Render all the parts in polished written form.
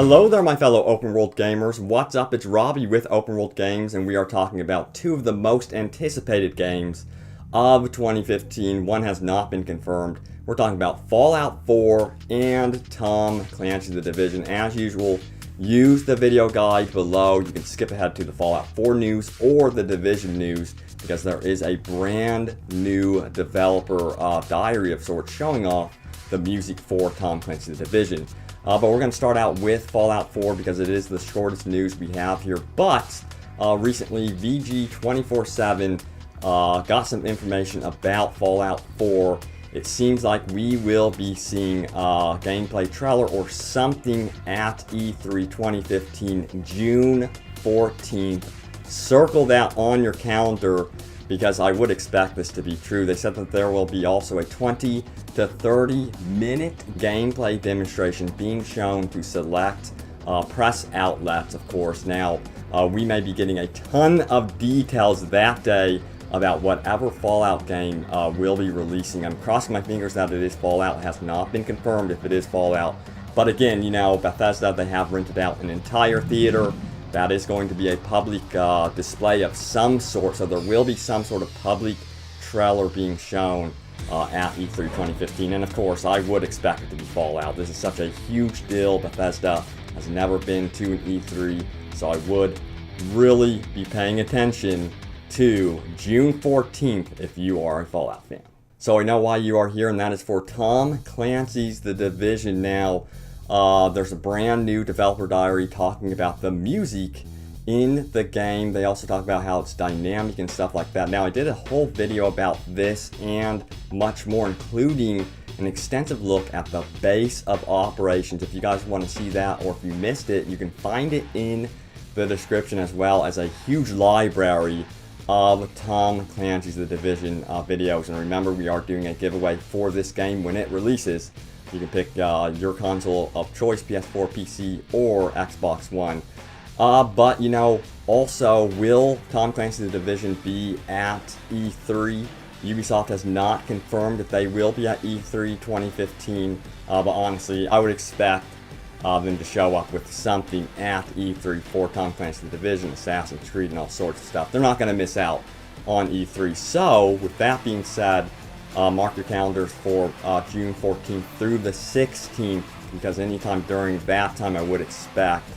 Hello there, my fellow open world gamers. What's up? It's Robbie with Open World Games, and we are talking about two of the most anticipated games of 2015. One has not been confirmed. We're talking about Fallout 4 and Tom Clancy The Division. As usual, use the video guide below. You can skip ahead to the Fallout 4 news or the Division news, because there is a brand new developer diary of sorts showing off the music for Tom Clancy The Division. But we're going to start out with Fallout 4 because it is the shortest news we have here. But recently, VG247 got some information about Fallout 4. It seems like we will be seeing a gameplay trailer or something at E3 2015, June 14th. Circle that on your calendar, because I would expect this to be true. They said that there will be also a 20 to 30 minute gameplay demonstration being shown to select press outlets, of course. Now, we may be getting a ton of details that day about whatever Fallout game will be releasing. I'm crossing my fingers that it is Fallout. It has not been confirmed if it is Fallout. But again, you know, Bethesda, they have rented out an entire theater. That is going to be a public display of some sort, so there will be some sort of public trailer being shown at E3 2015. And of course, I would expect it to be Fallout. This is such a huge deal. Bethesda has never been to an E3, so I would really be paying attention to June 14th if you are a Fallout fan. So I know why you are here, and that is for Tom Clancy's The Division. Now, there's a brand new developer diary talking about the music in the game. They also talk about how it's dynamic and stuff like that. Now, I did a whole video about this and much more, including an extensive look at the base of operations. If you guys want to see that, or if you missed it, you can find it in the description, as well as a huge library of Tom Clancy's The Division videos. And remember, we are doing a giveaway for this game when it releases. You can pick your console of choice, PS4, PC, or Xbox One. But, you know, also, will Tom Clancy The Division be at E3? Ubisoft has not confirmed if they will be at E3 2015. But honestly, I would expect them to show up with something at E3 for Tom Clancy The Division, Assassin's Creed, and all sorts of stuff. They're not going to miss out on E3. So, with that being said, mark your calendars for June 14th through the 16th, because anytime during that time I would expect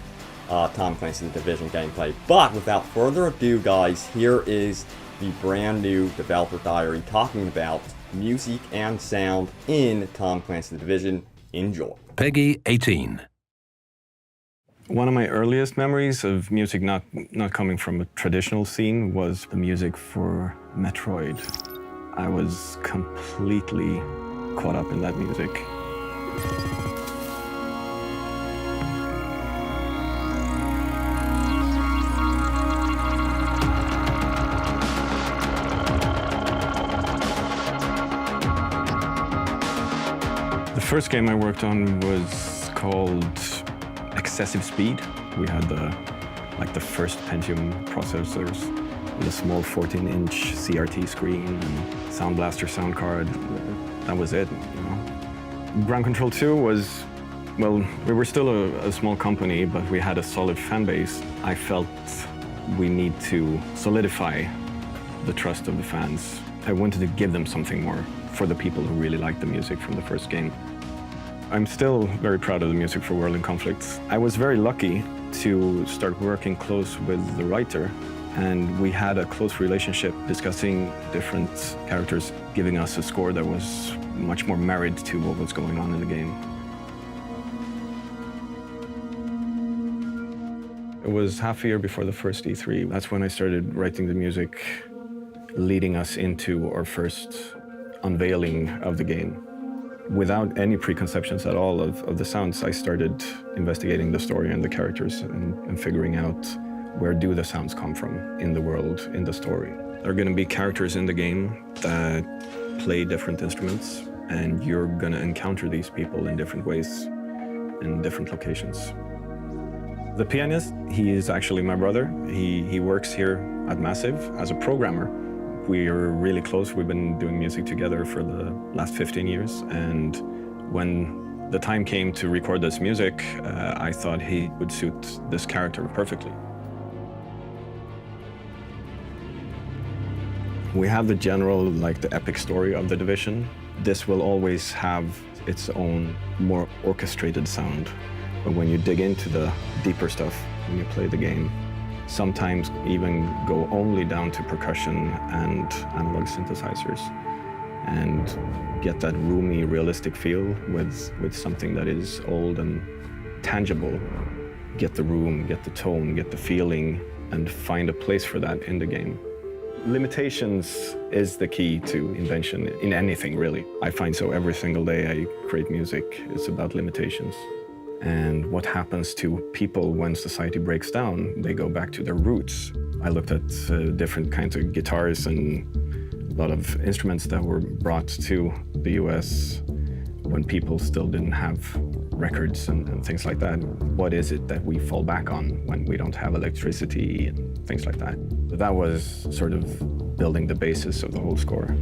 Tom Clancy The Division gameplay. But without further ado, guys, here is the brand new developer diary talking about music and sound in Tom Clancy The Division. Enjoy. Peggy 18. One of my earliest memories of music not coming from a traditional scene was the music for Metroid. I was completely caught up in that music. The first game I worked on was called Excessive Speed. We had the first Pentium processors with a small 14-inch CRT screen and Sound Blaster sound card. That was it, you know. Ground Control 2 was, well, we were still a small company, but we had a solid fan base. I felt we need to solidify the trust of the fans. I wanted to give them something more for the people who really liked the music from the first game. I'm still very proud of the music for World in Conflict. I was very lucky to start working close with the writer, and we had a close relationship discussing different characters, giving us a score that was much more married to what was going on in the game. It was half a year before the first E3. That's when I started writing the music, leading us into our first unveiling of the game. Without any preconceptions at all of the sounds, I started investigating the story and the characters and figuring out where do the sounds come from in the world, in the story. There are going to be characters in the game that play different instruments, and you're going to encounter these people in different ways, in different locations. The pianist, he is actually my brother. He works here at Massive as a programmer. We're really close. We've been doing music together for the last 15 years, and when the time came to record this music, I thought he would suit this character perfectly. We have the general, like the epic story of the Division. This will always have its own more orchestrated sound. But when you dig into the deeper stuff, when you play the game, sometimes even go only down to percussion and analog synthesizers and get that roomy, realistic feel with something that is old and tangible. Get the room, get the tone, get the feeling, and find a place for that in the game. Limitations is the key to invention in anything, really. I find so every single day I create music, it's about limitations. And what happens to people when society breaks down? They go back to their roots. I looked at different kinds of guitars and a lot of instruments that were brought to the US when people still didn't have records and things like that. What is it that we fall back on when we don't have electricity and things like that? That was sort of building the basis of the whole score.